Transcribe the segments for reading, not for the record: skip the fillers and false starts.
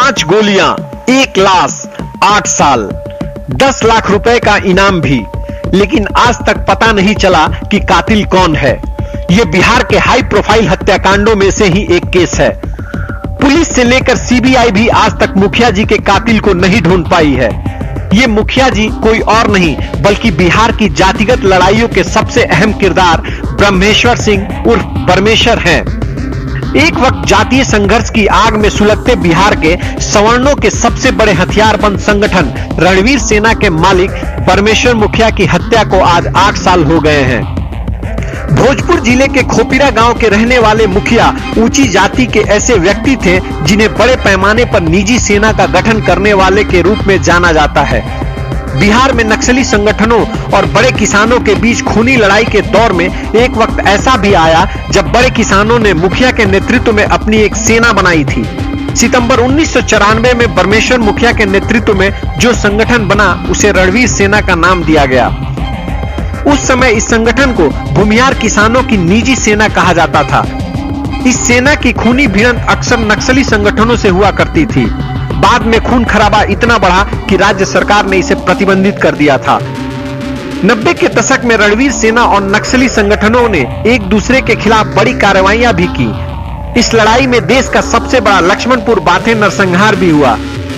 5 गोलियां, 1 लाश, 8 साल, 10 लाख रुपए का इनाम भी। लेकिन आज तक पता नहीं चला कि कातिल कौन है। यह बिहार के हाई प्रोफाइल हत्याकांडों में से ही एक केस है। पुलिस से लेकर सीबीआई भी आज तक मुखिया जी के कातिल को नहीं ढूंढ पाई है। ये मुखिया जी कोई और नहीं बल्कि बिहार की जातिगत लड़ाइयों के सबसे अहम किरदार ब्रह्मेश्वर सिंह उर्फ परमेश्वर हैं। एक वक्त जातीय संघर्ष की आग में सुलगते बिहार के सवर्णों के सबसे बड़े हथियारबंद संगठन रणवीर सेना के मालिक परमेश्वर मुखिया की हत्या को आज 8 साल हो गए हैं। भोजपुर जिले के खोपीरा गांव के रहने वाले मुखिया ऊंची जाति के ऐसे व्यक्ति थे जिन्हें बड़े पैमाने पर निजी सेना का गठन करने वाले के रूप में जाना जाता है। बिहार में नक्सली संगठनों और बड़े किसानों के बीच खूनी लड़ाई के दौर में एक वक्त ऐसा भी आया जब बड़े किसानों ने मुखिया के नेतृत्व में अपनी एक सेना बनाई थी। सितंबर 1994 में परमेश्वर मुखिया के नेतृत्व में जो संगठन बना उसे रणवीर सेना का नाम दिया गया। उस समय इस संगठन को भूमिहार किसानों की निजी सेना कहा जाता था। इस सेना की खूनी भिड़ंत अक्सर नक्सली संगठनों से हुआ करती थी। बाद में खून खराबा इतना बढ़ा कि राज्य सरकार ने इसे प्रतिबंधित कर दिया था। 90 के दशक में रणवीर सेना और नक्सली संगठनों ने एक दूसरे के खिलाफ बड़ी कार्रवाइयां भी की। इस लड़ाई में देश का सबसे बड़ा लक्ष्मणपुर बाथे नरसंहार भी हुआ।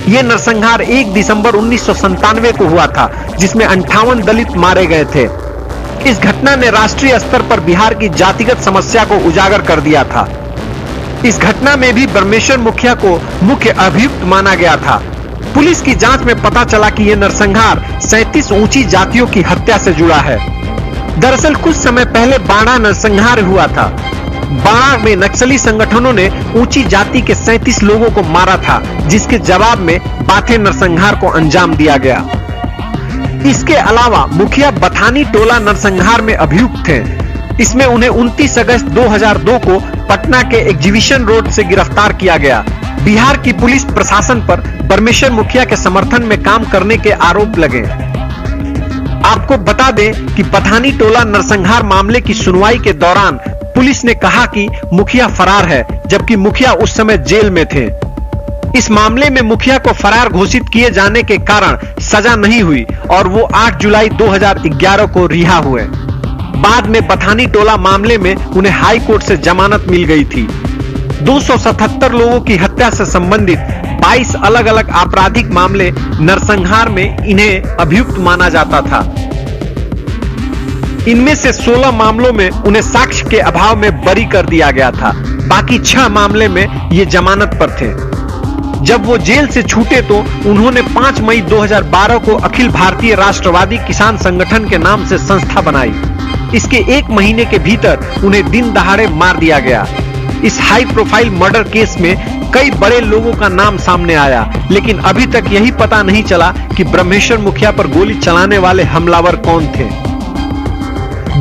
यह नरसंहार 1 दिसंबर 1997 को हुआ था, जिसमें 58 दलित मारे गए थे। इस घटना ने राष्ट्रीय स्तर पर बिहार की जातिगत समस्या को उजागर कर दिया था। इस घटना में भी परमेश्वर मुखिया को मुख्य अभियुक्त माना गया था। पुलिस की जांच में पता चला कि यह नरसंहार 37 ऊंची जातियों की हत्या से जुड़ा है। दरअसल कुछ समय पहले बाड़ा नरसंहार हुआ था। बाड़ा में नक्सली संगठनों ने ऊंची जाति के 37 लोगों को मारा था, जिसके जवाब में बाथे नरसंहार को अंजाम दिया गया। इसके अलावा मुखिया बथानी टोला नरसंहार में अभियुक्त थे। इसमें उन्हें 29 अगस्त 2002 को पटना के एग्जीबिशन रोड से गिरफ्तार किया गया। बिहार की पुलिस प्रशासन पर परमेश्वर मुखिया के समर्थन में काम करने के आरोप लगे। आपको बता दें कि बथानी टोला नरसंहार मामले की सुनवाई के दौरान पुलिस ने कहा कि मुखिया फरार है, जबकि मुखिया उस समय जेल में थे। इस मामले में मुखिया को फरार घोषित किए जाने के कारण सजा नहीं हुई और वो 8 जुलाई 2011 को रिहा हुए। बाद में बथानी टोला मामले में उन्हें हाई कोर्ट से जमानत मिल गई थी। 277 लोगों की हत्या से संबंधित 22 अलग अलग आपराधिक मामले नरसंहार में इन्हें अभियुक्त माना जाता था। इनमें से 16 मामलों में उन्हें साक्ष्य के अभाव में बरी कर दिया गया था। बाकी 6 मामले में ये जमानत पर थे। जब वो जेल से छूटे तो उन्होंने 5 मई 2012 को अखिल भारतीय राष्ट्रवादी किसान संगठन के नाम से संस्था बनाई। इसके 1 महीने के भीतर उन्हें दिन दहाड़े मार दिया गया। इस हाई प्रोफाइल मर्डर केस में कई बड़े लोगों का नाम सामने आया, लेकिन अभी तक यही पता नहीं चला कि ब्रह्मेश्वर मुखिया पर गोली चलाने वाले हमलावर कौन थे।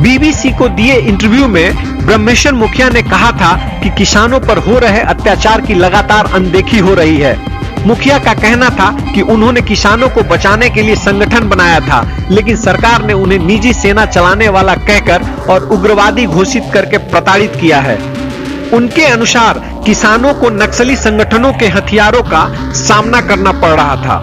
बीबीसी को दिए इंटरव्यू में ब्रह्मेश्वर मुखिया ने कहा था कि किसानों पर हो रहे अत्याचार की लगातार अनदेखी हो रही है। मुखिया का कहना था कि उन्होंने किसानों को बचाने के लिए संगठन बनाया था, लेकिन सरकार ने उन्हें निजी सेना चलाने वाला कहकर और उग्रवादी घोषित करके प्रताड़ित किया है। उनके अनुसार किसानों को नक्सली संगठनों के हथियारों का सामना करना पड़ रहा था।